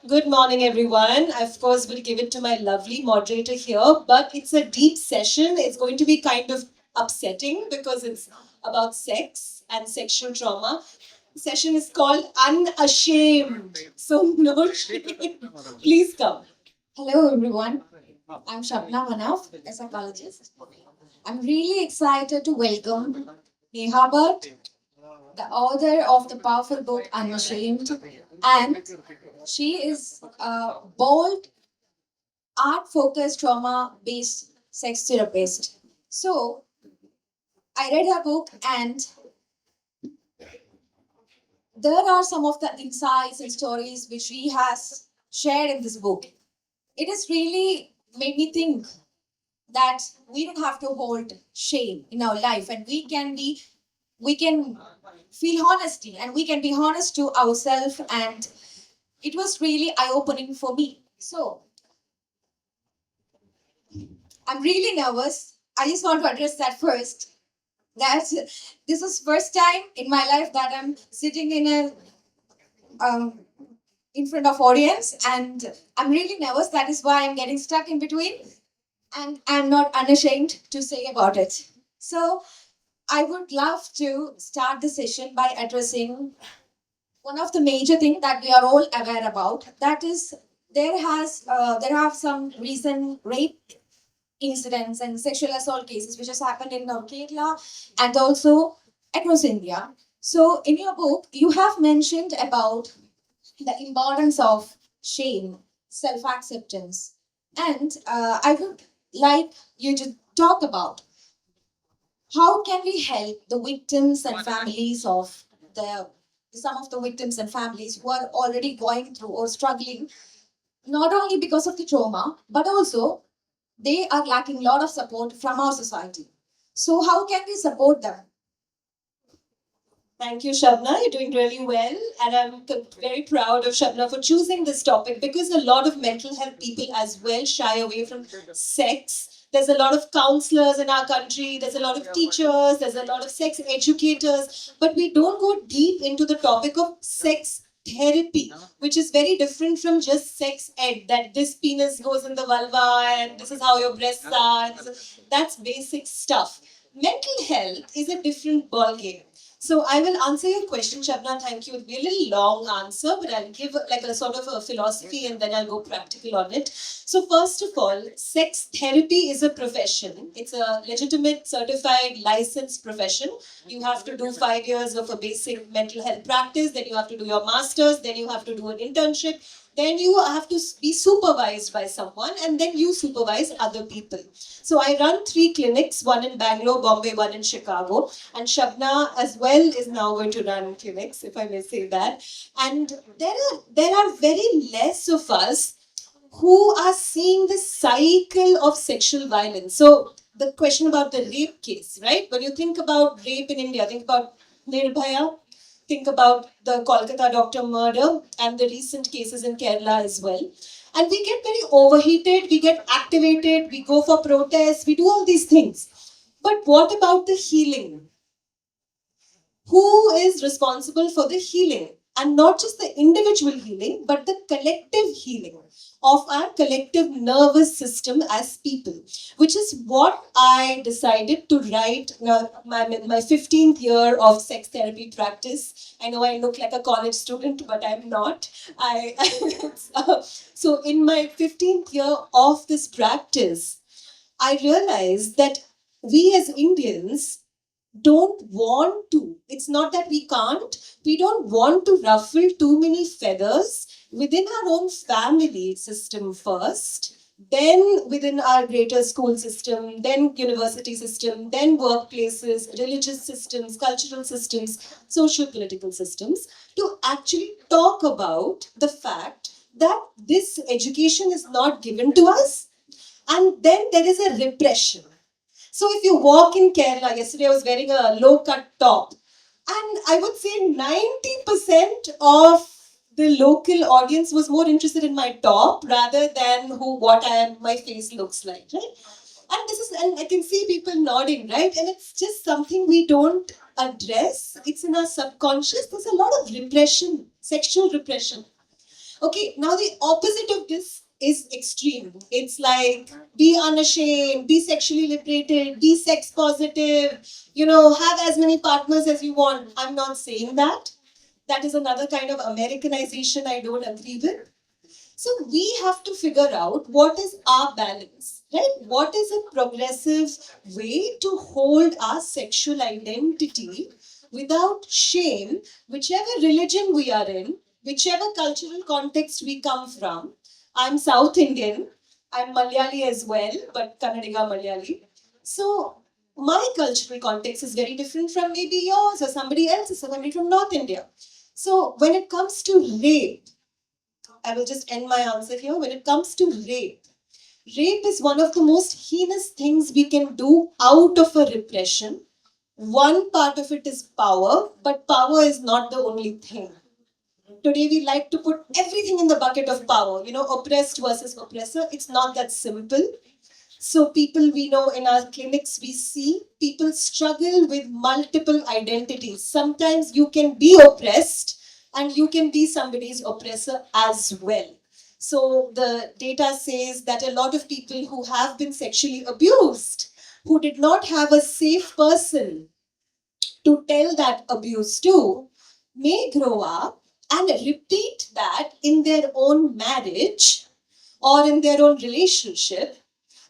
Good morning, everyone. I, of course, will give it to my lovely moderator here, but it's a deep session. It's going to be kind of upsetting because it's about sex and sexual trauma. The session is called Unashamed. So, no shame. Please come. Hello, everyone. I'm Shabna, Manaf, a psychologist. I'm really excited to welcome Neha, Bhat, the author of the powerful book Unashamed, and she is a bold, art-focused, trauma-based sex therapist. So I read her book, and there are some of the insights and stories which she has shared in this book. It has really made me think that we don't have to hold shame in our life, and we can feel honesty, and we can be honest to ourselves, and it was really eye-opening for me. So I'm really nervous. I just want to address that first, that this was first time in my life that I'm sitting um, in front of audience, and I'm really nervous. That is why I'm getting stuck in between, and I'm not unashamed to say about it. So I would love to start the session by addressing one of the major things that we are all aware about. That is, there have some recent rape incidents and sexual assault cases which has happened in Kerala and also across India. So, in your book, you have mentioned about the importance of shame, self acceptance, and I would like you to talk about how can we help the victims and families of the some of the victims and families who are already going through or struggling, not only because of the trauma but also they are lacking a lot of support from our society. So how can we support them? Thank you, Shabna. You're doing really well. And I'm very proud of Shabna for choosing this topic because a lot of mental health people as well shy away from sex. There's a lot of counselors in our country, there's a lot of teachers, there's a lot of sex educators, but we don't go deep into the topic of sex therapy, which is very different from just sex ed, that this penis goes in the vulva and this is how your breasts are. That's basic stuff. Mental health is a different ballgame. So I will answer your question, Shabna. Thank you. It'll be a little long answer, but I'll give like a sort of a philosophy and then I'll go practical on it. So first of all, sex therapy is a profession. It's a legitimate, certified, licensed profession. You have to do 5 years of a basic mental health practice, then you have to do your master's, then you have to do an internship, then you have to be supervised by someone, and then you supervise other people. So I run 3 clinics, one in Bangalore, Bombay, one in Chicago, and Shabna as well is now going to run clinics, if I may say that. And there are very less of us who are seeing the cycle of sexual violence. So the question about the rape case, right? When you think about rape in India, think about Nirbhaya, think about the Kolkata doctor murder and the recent cases in Kerala as well. And we get very overheated, we get activated, we go for protests, we do all these things. But what about the healing? Who is responsible for the healing? And not just the individual healing, but the collective healing of our collective nervous system as people, which is what I decided to write my 15th year of sex therapy practice. I know I look like a college student, but I'm not. I so in my 15th year of this practice, I realized that we as Indians don't want to. It's not that we can't. We don't want to ruffle too many feathers within our own family system first, then within our greater school system, then university system, then workplaces, religious systems, cultural systems, social political systems, to actually talk about the fact that this education is not given to us, and then there is a repression. So if you walk in Kerala, yesterday I was wearing a low cut top, and I would say 90% of the local audience was more interested in my top rather than my face looks like, right? And I can see people nodding, right? And it's just something we don't address. It's in our subconscious. There's a lot of repression, sexual repression. Okay, now the opposite of this is extreme. It's like be unashamed, be sexually liberated, be sex positive, have as many partners as you want. I'm not saying that. That is another kind of Americanization I don't agree with. So we have to figure out what is our balance, right? What is a progressive way to hold our sexual identity without shame, whichever religion we are in, whichever cultural context we come from. I'm South Indian, I'm Malayali as well, but Kannadiga Malayali. So my cultural context is very different from maybe yours or somebody else's, or somebody from North India. So when it comes to rape, I will just end my answer here. When it comes to rape is one of the most heinous things we can do out of a repression. One part of it is power, but power is not the only thing. Today we like to put everything in the bucket of power, oppressed versus oppressor. It's not that simple. So, people we know in our clinics, we see people struggle with multiple identities. Sometimes you can be oppressed and you can be somebody's oppressor as well. So, the data says that a lot of people who have been sexually abused, who did not have a safe person to tell that abuse to, may grow up and repeat that in their own marriage or in their own relationship,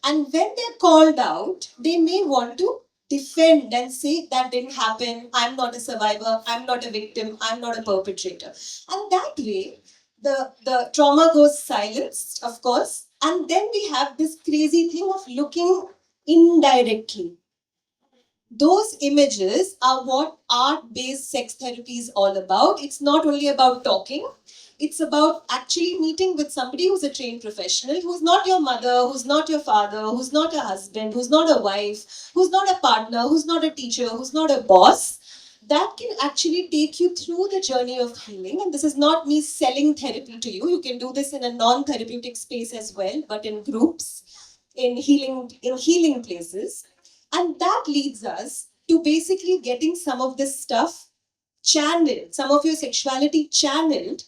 and when they're called out, they may want to defend and say that didn't happen, I'm not a survivor, I'm not a victim, I'm not a perpetrator. And that way, the trauma goes silenced, of course, and then we have this crazy thing of looking indirectly. Those images are what art-based sex therapy is all about. It's not only about talking, it's about actually meeting with somebody who's a trained professional, who's not your mother, who's not your father, who's not a husband, who's not a wife, who's not a partner, who's not a teacher, who's not a boss. That can actually take you through the journey of healing. And this is not me selling therapy to you. You can do this in a non-therapeutic space as well, but in groups, in healing places. And that leads us to basically getting some of this stuff channeled, some of your sexuality channeled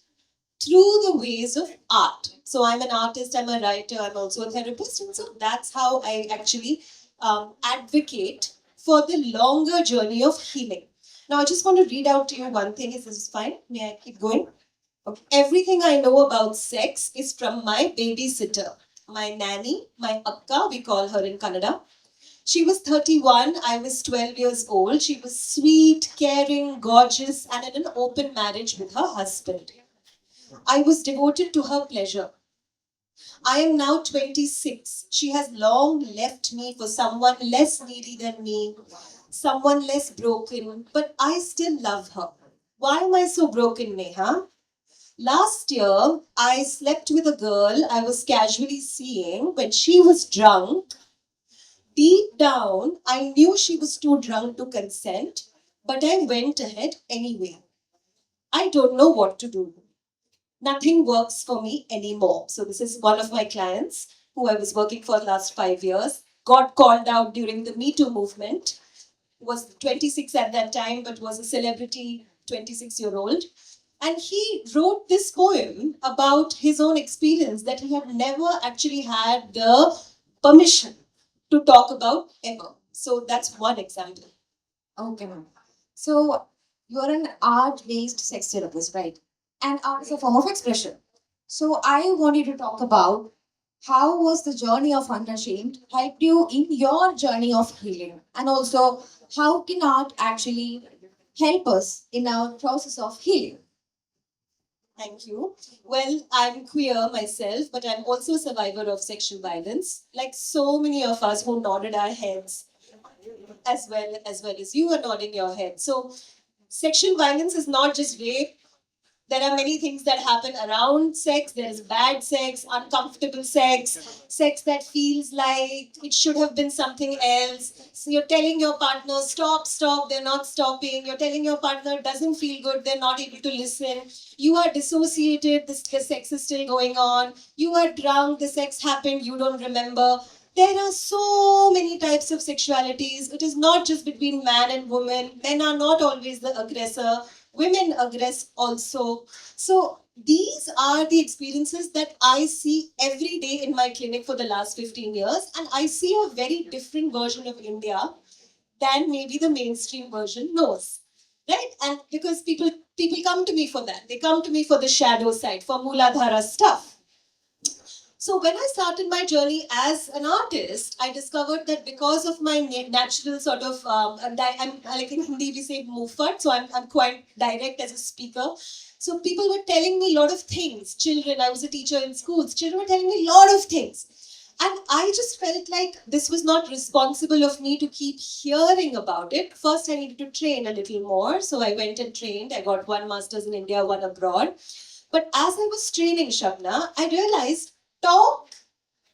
through the ways of art. So I'm an artist, I'm a writer, I'm also a therapist. And so that's how I actually advocate for the longer journey of healing. Now, I just want to read out to you one thing. Is this fine? May I keep going? Okay. Everything I know about sex is from my babysitter, my nanny, my akka, we call her in Kannada. She was 31, I was 12 years old. She was sweet, caring, gorgeous, and in an open marriage with her husband. I was devoted to her pleasure. I am now 26. She has long left me for someone less needy than me, someone less broken, but I still love her. Why am I so broken, Neha? Last year, I slept with a girl I was casually seeing when she was drunk. Deep down, I knew she was too drunk to consent, but I went ahead anyway. I don't know what to do. Nothing works for me anymore. So, this is one of my clients who I was working for the last 5 years, got called out during the Me Too movement, was 26 at that time, but was a celebrity 26-year-old. And he wrote this poem about his own experience that he had never actually had the permission to talk about ever. So that's one example. Okay, ma'am. So you're an art-based sex therapist, right? And art is a form of expression. So I want you to talk about how was the journey of Unashamed helped you in your journey of healing, and also how can art actually help us in our process of healing? Thank you. Well, I'm queer myself, but I'm also a survivor of sexual violence. Like so many of us who nodded our heads, as well as you are nodding your head. So, sexual violence is not just rape. There are many things that happen around sex. There's bad sex, uncomfortable sex, sex that feels like it should have been something else. So you're telling your partner, stop, stop, they're not stopping. You're telling your partner, doesn't feel good, they're not able to listen. You are dissociated, the sex is still going on. You are drunk, the sex happened, you don't remember. There are so many types of sexualities. It is not just between man and woman. Men are not always the aggressor, women aggress also. So These are the experiences that I see every day in my clinic for the last 15 years, and I see a very different version of India than maybe the mainstream version knows. Right? And because people come to me for that. They come to me for the shadow side, for Mooladhara stuff. So when I started my journey as an artist, I discovered that because of my natural sort of, I'm like in Hindi we say mufat, so I'm quite direct as a speaker. So people were telling me a lot of things. Children, I was a teacher in schools. Children were telling me a lot of things. And I just felt like this was not responsible of me to keep hearing about it. First, I needed to train a little more. So I went and trained. I got one master's in India, one abroad. But as I was training Shabna, I realized talk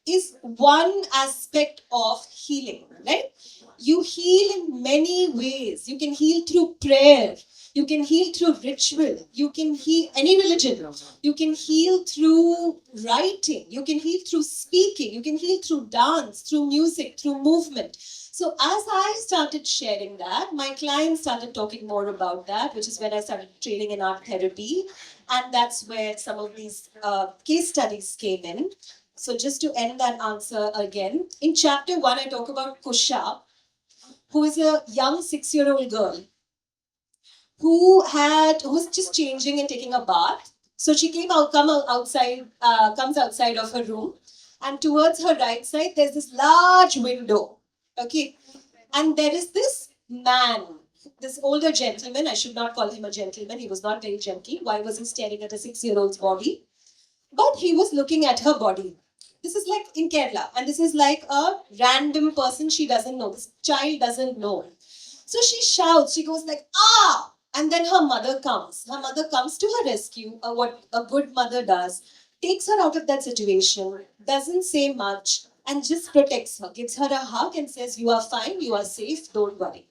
is one aspect of healing, right? You heal in many ways. You can heal through prayer. You can heal through ritual. You can heal any religion. You can heal through writing. You can heal through speaking. You can heal through dance, through music, through movement. So as I started sharing that, my clients started talking more about that, which is when I started training in art therapy. And that's where some of these case studies came in. So just to end that answer again, in chapter 1, I talk about Kusha, who is a young 6-year-old girl who was just changing and taking a bath. So she comes outside of her room, and towards her right side, there's this large window. Okay, and there is this man, this older gentleman. I should not call him a gentleman. He was not very gentle. Why was he staring at a 6-year-old's body? But he was looking at her body. This is like in Kerala, and this is like a random person she doesn't know. This child doesn't know. So she shouts, she goes like, ah! And then her mother comes. Her mother comes to her rescue, what a good mother does, takes her out of that situation, doesn't say much, and just protects her, gives her a hug and says, you are fine, you are safe, don't worry.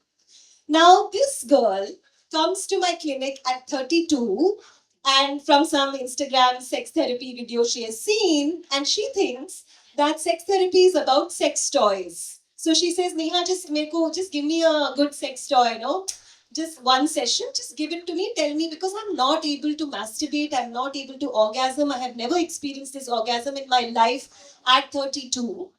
Now, this girl comes to my clinic at 32, and from some Instagram sex therapy video she has seen, and she thinks that sex therapy is about sex toys. So she says, Neha, just give me a good sex toy, just one session, just give it to me, tell me, because I'm not able to masturbate, I'm not able to orgasm, I have never experienced this orgasm in my life at 32.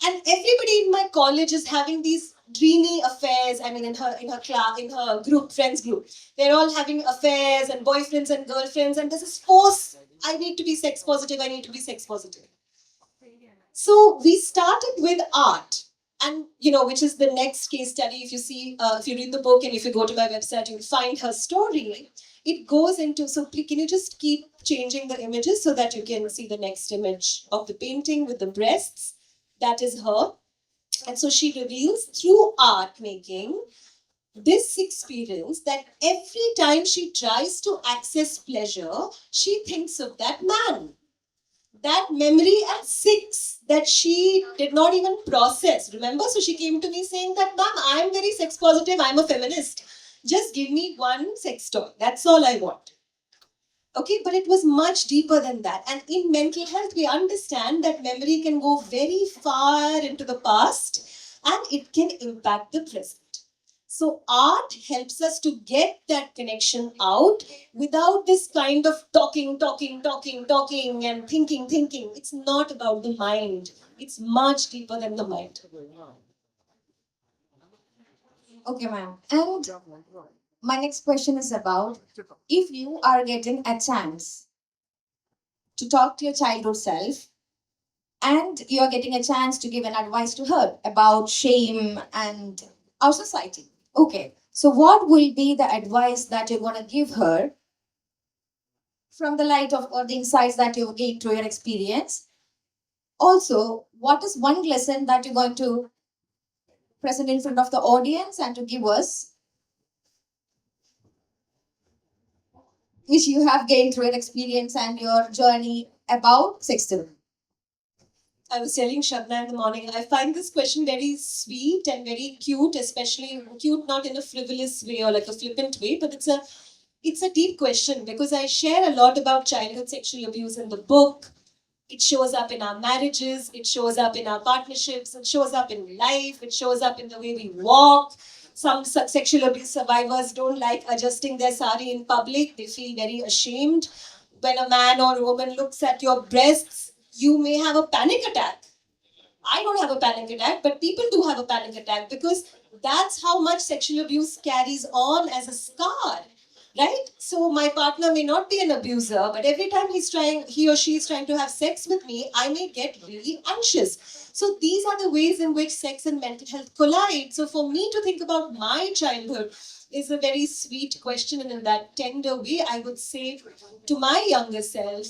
And everybody in my college is having these dreamy affairs. I mean, in her class, in her group, friends group, they're all having affairs and boyfriends and girlfriends, and there's this force. I need to be sex positive. I need to be sex positive. So we started with art, and which is the next case study. If you see, if you read the book, and if you go to my website, you'll find her story. It goes into, so please, can you just keep changing the images so that you can see the next image of the painting with the breasts? That is her. And so she reveals through art making this experience that every time she tries to access pleasure, she thinks of that man. That memory at 6 that she did not even process. Remember? So she came to me saying that, Ma'am, I am very sex positive, I'm a feminist. Just give me one sex toy. That's all I want. Okay, but it was much deeper than that. And in mental health, we understand that memory can go very far into the past and it can impact the present. So, art helps us to get that connection out without this kind of talking, and thinking. It's not about the mind, it's much deeper than the mind. Okay, ma'am. And my next question is about, if you are getting a chance to talk to your childhood self, and you are getting a chance to give an advice to her about shame and our society. Okay, so what will be the advice that you're going to give her from the light of or the insights that you've gained through your experience? Also, what is one lesson that you're going to present in front of the audience and to give us, which you have gained through your experience and your journey about sexting? I was telling Shabna in the morning, I find this question very sweet and very cute, especially cute not in a frivolous way or like a flippant way, but it's a deep question because I share a lot about childhood sexual abuse in the book. It shows up in our marriages, it shows up in our partnerships, it shows up in life, it shows up in the way we walk. Some sexual abuse survivors don't like adjusting their sari in public, they feel very ashamed. when a man or a woman looks at your breasts, you may have a panic attack. I don't have a panic attack, but people do have a panic attack because that's how much sexual abuse carries on as a scar, right? So my partner may not be an abuser, but every time he or she is trying to have sex with me, I may get really anxious. So these are the ways in which sex and mental health collide. So for me to think about my childhood is a very sweet question, and in that tender way, I would say to my younger self,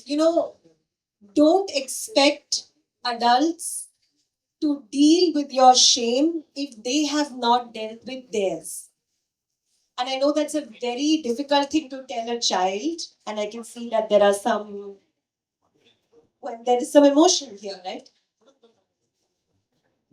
don't expect adults to deal with your shame if they have not dealt with theirs. And I know that's a very difficult thing to tell a child, and I can see that there is some emotion here, right?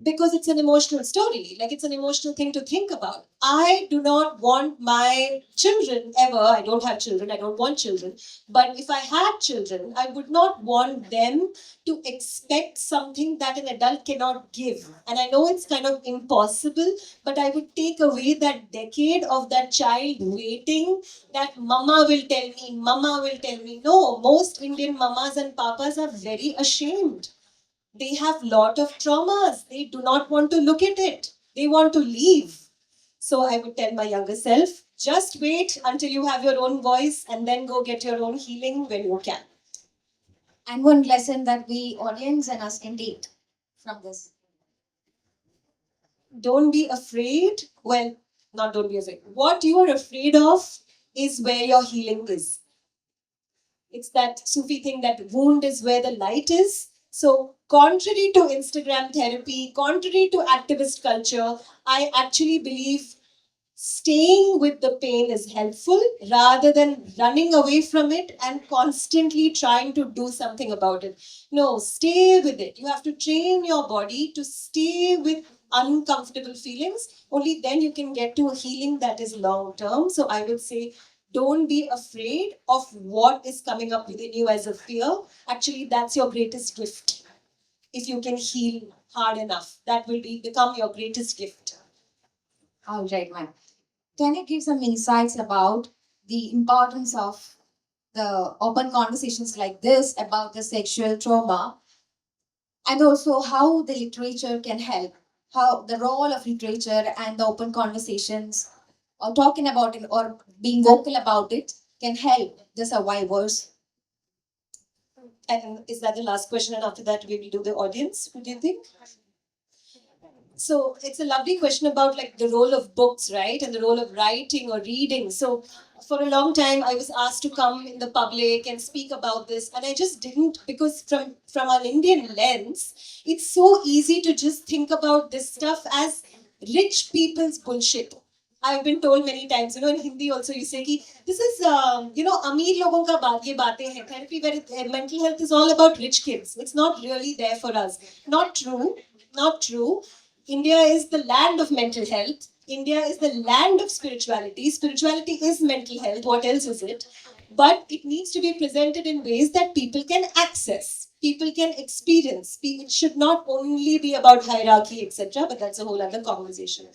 Because it's an emotional story, like it's an emotional thing to think about. I do not want my children ever, I don't have children, I don't want children, but if I had children, I would not want them to expect something that an adult cannot give. And I know it's kind of impossible, but I would take away that decade of that child waiting that mama will tell me, mama will tell me. No, most Indian mamas and papas are very ashamed. They have lot of traumas. They do not want to look at it. They want to leave. So I would tell my younger self, just wait until you have your own voice and then go get your own healing when you can. And one lesson that we audience and us can take from this. Don't be afraid. Well, not don't be afraid. What you are afraid of is where your healing is. It's that Sufi thing that wound is where the light is. So, contrary to Instagram therapy, contrary to activist culture, I actually believe staying with the pain is helpful rather than running away from it and constantly trying to do something about it. No, stay with it. You have to train your body to stay with uncomfortable feelings. Only then you can get to a healing that is long term. So I would say, don't be afraid of what is coming up within you as a fear. Actually, that's your greatest gift. If you can heal hard enough, that will become your greatest gift. All right, ma'am. Can you give some insights about the importance of the open conversations like this about the sexual trauma, and also how the literature can help, how the role of literature and the open conversations or talking about it or being vocal about it can help the survivors? And is that the last question? And after that, we will do the audience. What do you think? So it's a lovely question about like the role of books, right? And the role of writing or reading. So for a long time, I was asked to come in the public and speak about this. And I just didn't, because from an Indian lens, it's so easy to just think about this stuff as rich people's bullshit. I've been told many times, in Hindi also you say कि this is, अमीर लोगों का बात ये बातें हैं. Therapy where mental health is all about rich kids. It's not really there for us. Not true. Not true. India is the land of mental health. India is the land of spirituality. Spirituality is mental health. What else is it? But it needs to be presented in ways that people can access, people can experience. It should not only be about hierarchy, etc. But that's a whole other conversation.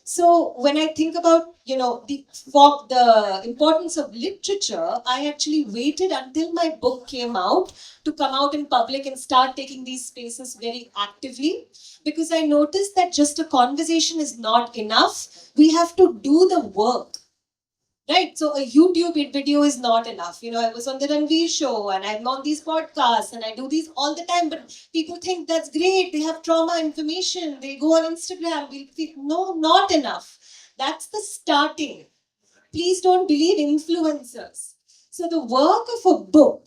So when I think about the importance of literature, I actually waited until my book came out to come out in public and start taking these spaces very actively, because I noticed that just a conversation is not enough. We have to do the work. Right, so a YouTube video is not enough. I was on the Ranveer show and I'm on these podcasts and I do these all the time. But people think that's great. They have trauma information. They go on Instagram. No, not enough. That's the starting. Please don't believe influencers. So the work of a book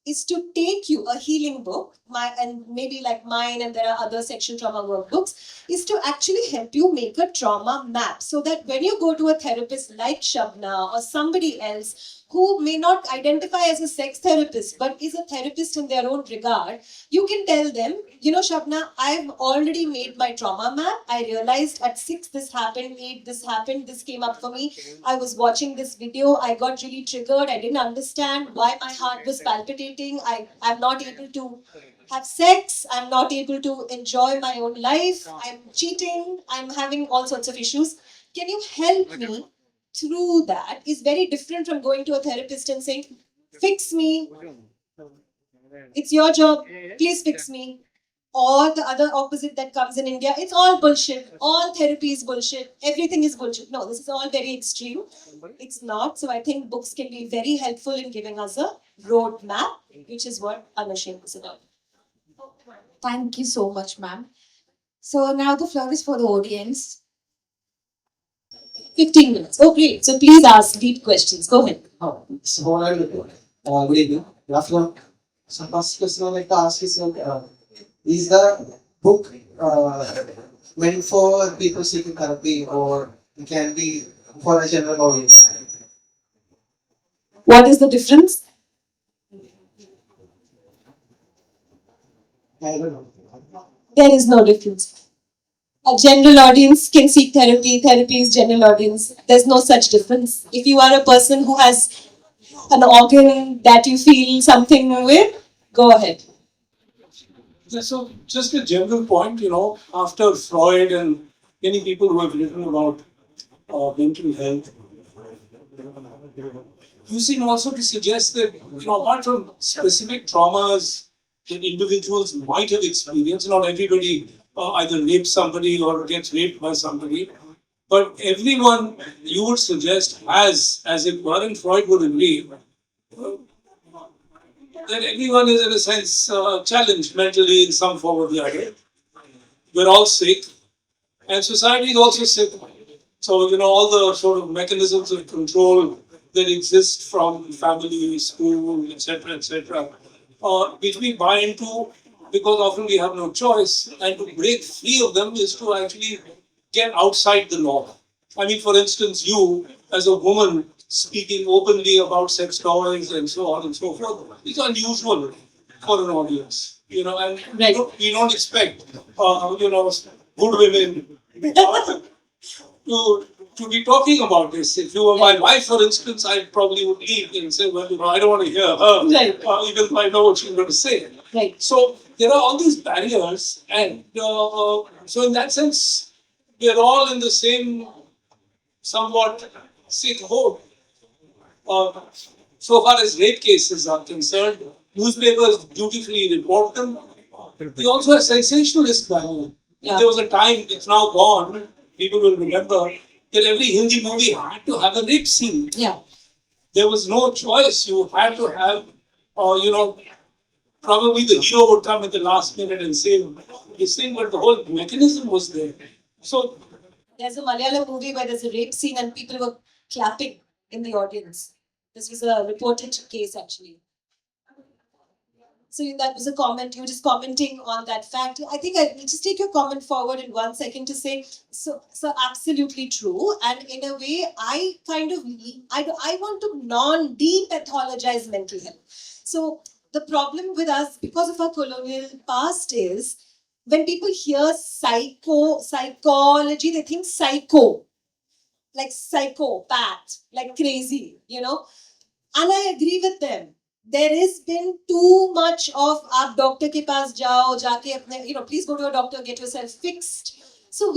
is to take you, a healing book, and maybe like mine, and there are other sexual trauma workbooks, is to actually help you make a trauma map so that when you go to a therapist like Shabna or somebody else who may not identify as a sex therapist but is a therapist in their own regard, you can tell them, Shabna, I've already made my trauma map. I realized at 6 this happened, 8 this happened, this came up for me. I was watching this video, I got really triggered, I didn't understand why my heart was palpitating, I'm not able to have sex, I'm not able to enjoy my own life, I'm cheating, I'm having all sorts of issues. Can you help me through that? Is very different from going to a therapist and saying, fix me, it's your job, please fix me. Or the other opposite that comes in India, it's all bullshit. All therapy is bullshit. Everything is bullshit. No, this is all very extreme. It's not. So I think books can be very helpful in giving us a roadmap, which is what Unashamed is about. Thank you so much, ma'am. So now the floor is for the audience. 15 minutes. Oh, great. So please ask deep questions. Go ahead. So, good evening. Good afternoon. So, first question I'd like to ask is the book meant for people seeking therapy or it can be for a general audience? What is the difference? I don't know. There is no difference. A general audience can seek therapy. Therapy is general audience. There's no such difference. If you are a person who has an organ that you feel something with, go ahead. Yeah, so just a general point, after Freud and many people who have written about mental health, you seem also to suggest that, apart from specific traumas that individuals might have experienced, not everybody either rapes somebody or gets raped by somebody, but everyone, you would suggest, has, as it were, and Freud would agree, that everyone is, in a sense, challenged mentally in some form or the other. We're all sick, and society is also sick. So, all the sort of mechanisms of control that exist from family, school, etc., which we buy into because often we have no choice, and to break free of them is to actually get outside the norm. I mean, for instance, you as a woman speaking openly about sex toys and so on and so forth is unusual for an audience, and Right. we don't expect, good women to to be talking about this. If you were my wife, for instance, I probably would leave and say, well, I don't want to hear her, Right. even if I know what she's going to say. Right. So there are all these barriers, and so in that sense, we're all in the same somewhat sick boat. Uh, so far as rape cases are concerned, newspapers beautifully report them. They also have sensationalist value. Yeah. There was a time, it's now gone, people will remember, that every Hindi movie had to have a rape scene. Yeah. There was no choice. You had to have, probably the hero would come at the last minute and save this thing, but the whole mechanism was there. So There's a Malayalam movie where there's a rape scene and people were clapping in the audience. This was a reported case actually. So that was a comment. You were just commenting on that fact. I think I will just take your comment forward in 1 second to say, so absolutely true. And in a way, I kind of I want to non-depathologize mental health. So the problem with us, because of our colonial past, is when people hear psychology, they think psycho, like psychopath, like crazy. And I agree with them. There has been too much of आप doctor के पास जाओ जाके अपने please go to a doctor, get yourself fixed. So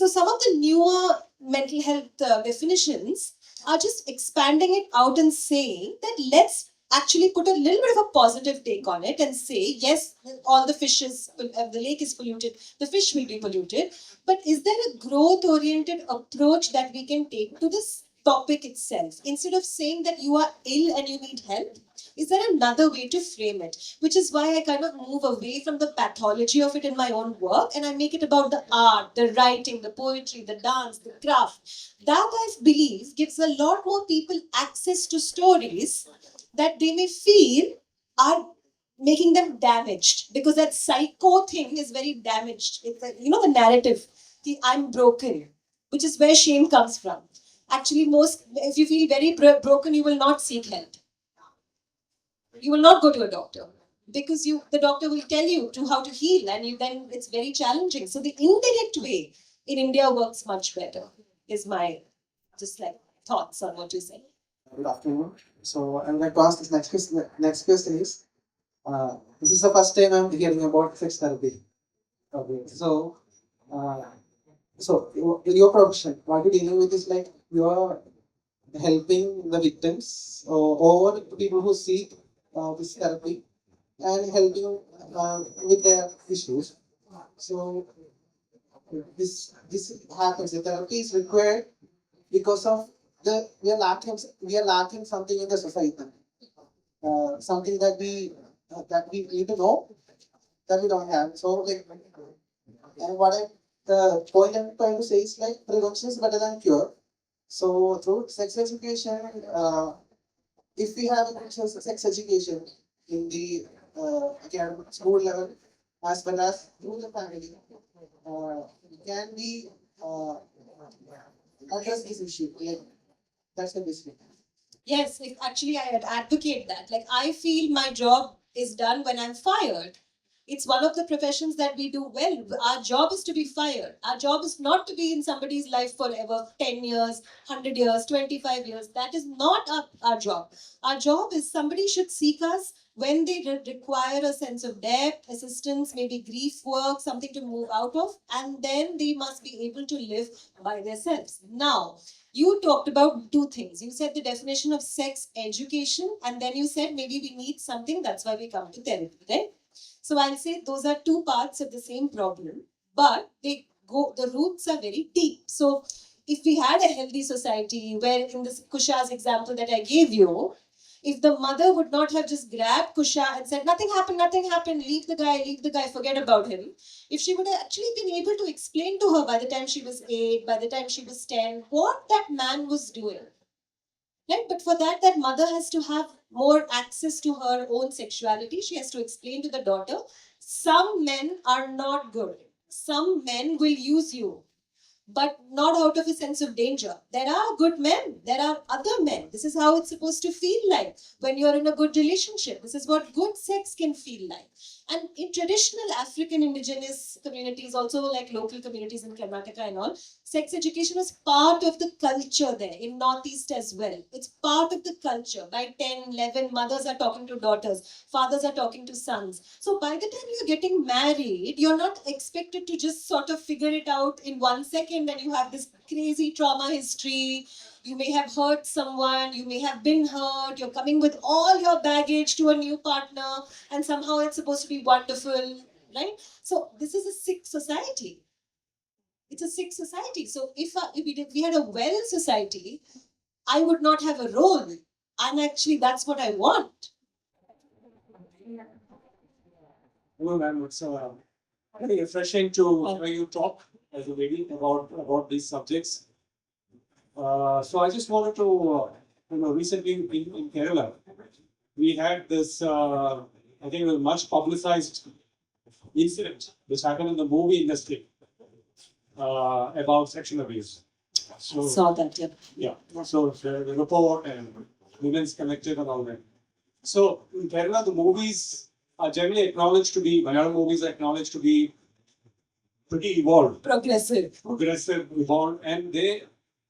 some of the newer mental health definitions are just expanding it out and saying that let's actually put a little bit of a positive take on it and say yes, all the fishes, the lake is polluted, the fish will be polluted, but is there a growth oriented approach that we can take to this topic itself? Instead of saying that you are ill and you need help, is there another way to frame it? Which is why I kind of move away from the pathology of it in my own work and I make it about the art, the writing, the poetry, the dance, the craft. That I believe gives a lot more people access to stories that they may feel are making them damaged, because that psycho thing is very damaged. It's like, the narrative, the I'm broken, which is where shame comes from. Actually, if you feel very broken, you will not seek help. You will not go to a doctor because the doctor will tell you to how to heal, and then it's very challenging. So the indirect way in India works much better. Is my just like thoughts on what you said. Good afternoon. So, I would like to ask this next question. Next question is this is the first time I'm hearing about sex therapy. Okay. So, in your profession, what you're dealing with is like you're helping the victims or people who seek this therapy and helping with their issues. So this happens. The therapy is required because of the we are lacking something in the society, something that we need to know that we don't have. So like, and what the point I'm trying to say is like prevention is better than cure. So through sex education, if we have a good sex education in the academic school level as well as through the family, can we address this issue? Like, that's the basic. Yes, actually, I advocate that. Like, I feel my job is done when I'm fired. It's one of the professions that we do well. Our job is to be fired. Our job is not to be in somebody's life forever 10 years, 100 years, 25 years. That is not our job. Our job is somebody should seek us when they require a sense of depth, assistance, maybe grief work, something to move out of, and then they must be able to live by themselves. Now, you talked about two things. You said the definition of sex education, and then you said maybe we need something, that's why we come to therapy, right? So I'll say those are two parts of the same problem, but the roots are very deep. So if we had a healthy society where in this Kusha's example that I gave you, if the mother would not have just grabbed Kusha and said, nothing happened, leave the guy, forget about him. If she would have actually been able to explain to her by the time she was 8, by the time she was 10, what that man was doing. Right? But for that, that mother has to have more access to her own sexuality. She has to explain to the daughter, some men are not good. Some men will use you, but not out of a sense of danger. There are good men, there are other men. This is how it's supposed to feel like when you're in a good relationship. This is what good sex can feel like. And in traditional African indigenous communities, also like local communities in Karnataka and all, sex education was part of the culture there, in Northeast as well. It's part of the culture. By 10, 11, mothers are talking to daughters, fathers are talking to sons. So by the time you're getting married, you're not expected to just sort of figure it out in 1 second and you have this crazy trauma history. You may have hurt someone, you may have been hurt, you're coming with all your baggage to a new partner, and somehow it's supposed to be wonderful, right? So this is a sick society. It's a sick society. So if we had a well society, I would not have a role. And actually, that's what I want. Hello, ma'am. It's very refreshing to hear you talk as a lady about these subjects. So I just wanted to, recently in Kerala, we had this, I think, a much publicized incident which happened in the movie industry about sexual abuse. So, Saw that, yeah. yeah, so the report and women's collective and all that. So in Kerala, the movies are generally acknowledged to be, Malayalam movies are acknowledged to be pretty evolved, Progressive. evolved, and they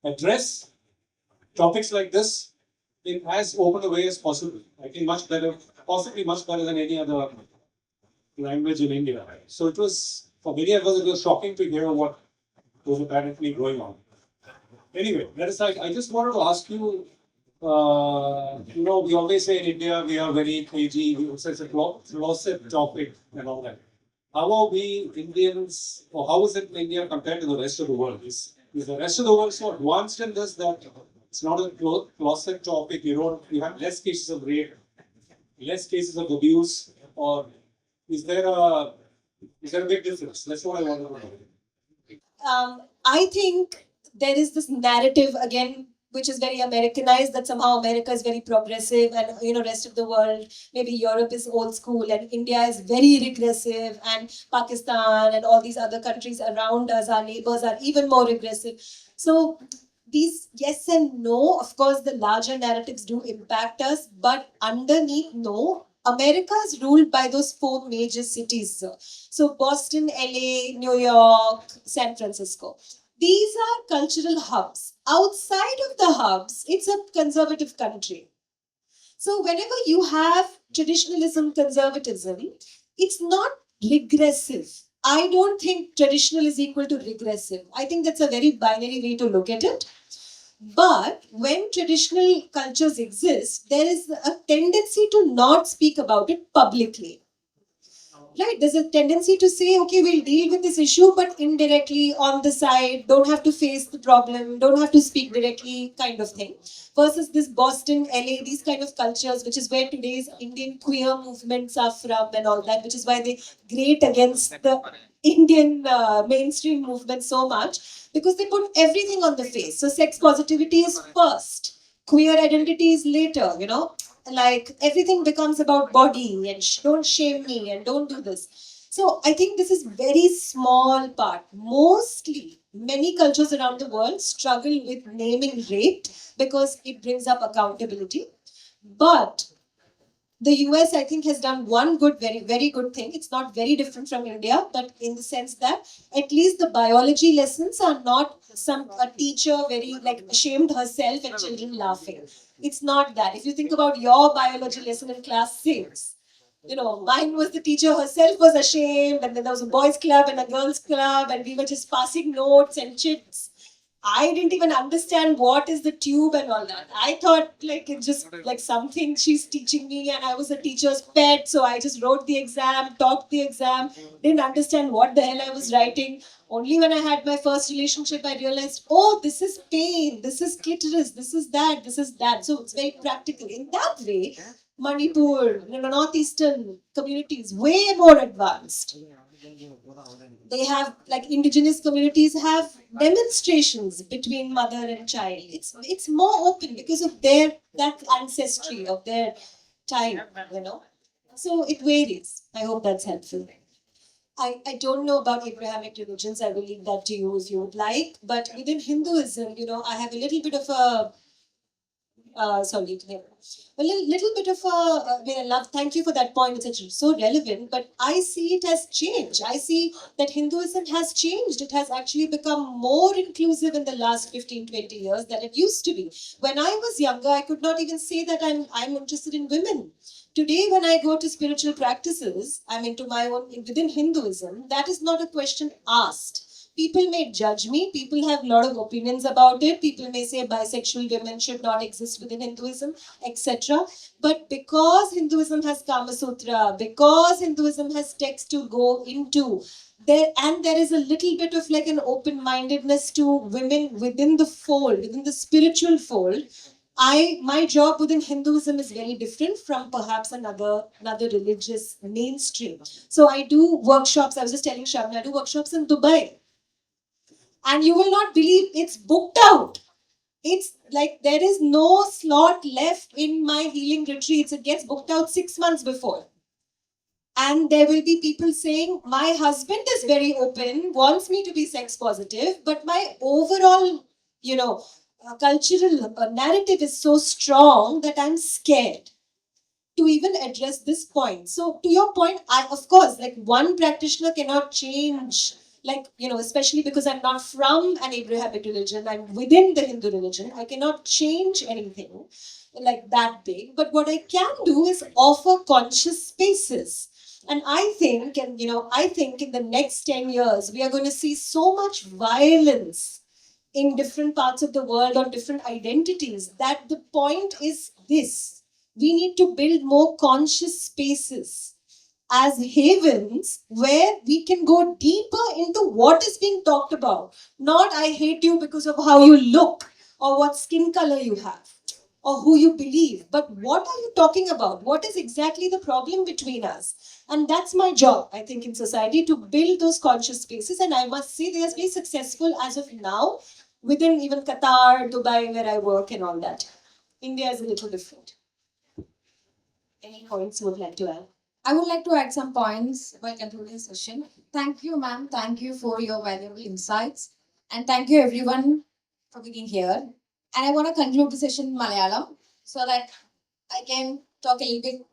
address topics like this in as open a way as possible. I think much better, possibly much better than any other language in India. So it was, for many of us, it was shocking to hear what was apparently going on. Anyway, that aside, I just wanted to ask you, we always say in India we are very cagey, it's a closet topic and all that. How are we Indians, or how is it in India compared to the rest of the world? Is the rest of the world so advanced in this that it's not a closet topic? You have less cases of rape, less cases of abuse, or is there a big difference? That's what I want to know. I think there is this narrative again, which is very Americanized, that somehow America is very progressive, and rest of the world, maybe Europe is old school, and India is very regressive, and Pakistan and all these other countries around us, our neighbors, are even more regressive. So these yes and no, of course, the larger narratives do impact us, but underneath, no. America is ruled by those 4 major cities. So Boston, LA, New York, San Francisco. These are cultural hubs. Outside of the hubs, it's a conservative country. So whenever you have traditionalism, conservatism, it's not regressive. I don't think traditional is equal to regressive. I think that's a very binary way to look at it. But when traditional cultures exist, there is a tendency to not speak about it publicly. Right, there's a tendency to say, okay, we'll deal with this issue, but indirectly on the side, don't have to face the problem, don't have to speak directly, kind of thing. Versus this Boston, LA, these kind of cultures, which is where today's Indian queer movements are from and all that, which is why they grate against the Indian mainstream movement so much, because they put everything on the face. So sex positivity is first, queer identity is later, you know, like everything becomes about body and don't shame me and don't do this. So I think this is very small part. Mostly many cultures around the world struggle with naming rape because it brings up accountability. But the US, I think, has done one good, very, very good thing. It's not very different from India, but in the sense that at least the biology lessons are not some a teacher very like ashamed herself and children laughing. It's not that. If you think about your biology lesson in class 6, you know, mine was the teacher herself was ashamed, and then there was a boys' club and a girls' club, and we were just passing notes and chits. I didn't even understand what is the tube and all that. I thought like it's just like something she's teaching me, and I was a teacher's pet, so I just wrote the exam, taught the exam, didn't understand what the hell I was writing. Only when I had my first relationship, I realized, oh, this is pain, this is clitoris, this is that, this is that. So it's very practical. In that way, Manipur, you know, northeastern communities, way more advanced. They have like indigenous communities have demonstrations between mother and child. It's more open because of their that ancestry of their time, you know. So it varies. I hope that's helpful. I don't know about Abrahamic religions. I will leave that to you if you would like. But within Hinduism, you know, I have a little bit of a sorry, a little bit of a, I mean, I love, thank you for that point. It's so relevant, but I see it as change. I see that Hinduism has changed. It has actually become more inclusive in the last 15, 20 years than it used to be. When I was younger, I could not even say that I'm interested in women. Today, when I go to spiritual practices, I'm into my own, within Hinduism, that is not a question asked. People may judge me. People have a lot of opinions about it. People may say bisexual women should not exist within Hinduism, etc. But because Hinduism has Kama Sutra, because Hinduism has text to go into, there and there is a little bit of like an open-mindedness to women within the fold, within the spiritual fold. My job within Hinduism is very different from perhaps another religious mainstream. So I do workshops. I was just telling Shabna, I do workshops in Dubai. And you will not believe it's booked out. It's like there is no slot left in my healing retreats. It gets booked out 6 months before. And there will be people saying, my husband is very open, wants me to be sex positive, but my overall, you know, cultural narrative is so strong that I'm scared to even address this point. So to your point, I of course like one practitioner cannot change, like, you know, especially because I'm not from an Abrahamic religion, I'm within the Hindu religion, I cannot change anything like that big. But what I can do is offer conscious spaces. And I think, and you know, I think in the next 10 years, we are going to see so much violence in different parts of the world on different identities that the point is this: we need to build more conscious spaces as havens where we can go deeper into what is being talked about. Not I hate you because of how you look or what skin color you have or who you believe, but what are you talking about? What is exactly the problem between us? And that's my job, I think, in society to build those conscious spaces. And I must say, they are very successful as of now within even Qatar, Dubai, where I work and all that. India is a little different. Any points you would like to add? I would like to add some points while concluding the session. Thank you, ma'am. Thank you for your valuable insights. And thank you, everyone, for being here. And I want to conclude the session in Malayalam so that I can talk a little bit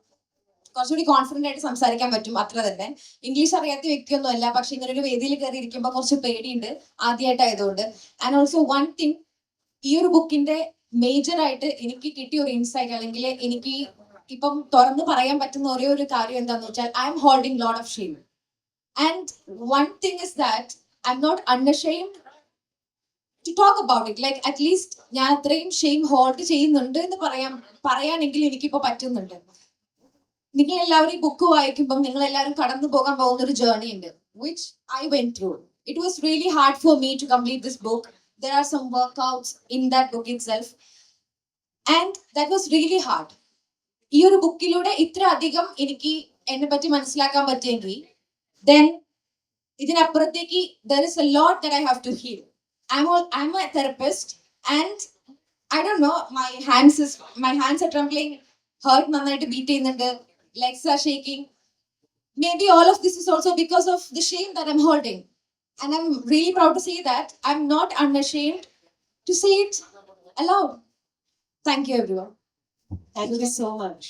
കുറച്ചുകൂടി confident ആയിട്ട് സംസാരിക്കാൻ പറ്റും. അത്ര തന്നെ English അറിയാത്ത വ്യക്തിയൊന്നുമല്ല, പക്ഷെ ഇങ്ങനെ ഒരു വേദിയിൽ കയറി ഇരിക്കുമ്പോൾ കുറച്ച് പേടിയുണ്ട് ആദ്യമായിട്ടായതുകൊണ്ട്. ആൻഡ് ഓൾസോ വൺ തിങ്, ഈ ഒരു ബുക്കിന്റെ മേജർ ആയിട്ട് എനിക്ക് കിട്ടിയ ഒരു ഇൻസൈറ്റ്, അല്ലെങ്കിൽ എനിക്ക് ഇപ്പം തുറന്ന് പറയാൻ പറ്റുന്ന ഒരേ ഒരു കാര്യം എന്താണെന്ന് വെച്ചാൽ, I'm holding lot of shame. And one thing is that I'm not unashamed to talk about it. Like at least ഞാൻ അത്രയും ഷെയിം ഹോൾഡ് ചെയ്യുന്നുണ്ട് എന്ന് പറയാനെങ്കിലും എനിക്കിപ്പോ പറ്റുന്നുണ്ട്. നിങ്ങൾ എല്ലാവരും ഈ ബുക്ക് വായിക്കുമ്പോൾ നിങ്ങൾ എല്ലാവരും കടന്നു പോകാൻ പോകുന്ന ഒരു ജേർണി ഉണ്ട്, which I went through. It was really hard for me to complete this book. There are some workouts in that book itself, and that was really hard. ഈ ഒരു ബുക്കിലൂടെ ഇത്ര അധികം എനിക്ക് എന്നെ പറ്റി മനസ്സിലാക്കാൻ പറ്റിയെങ്കിൽ then ഇതിനപ്പുറത്തേക്ക് there is a lot that I have to heal. I'm a therapist, and I don't know, my hands are trembling, heart നന്നായിട്ട് beat ചെയ്യുന്നുണ്ട്, legs are shaking. Maybe all of this is also because of the shame that I'm holding, and I'm really proud to say that I'm not unashamed to say it aloud. Thank you everyone. Thank you so much.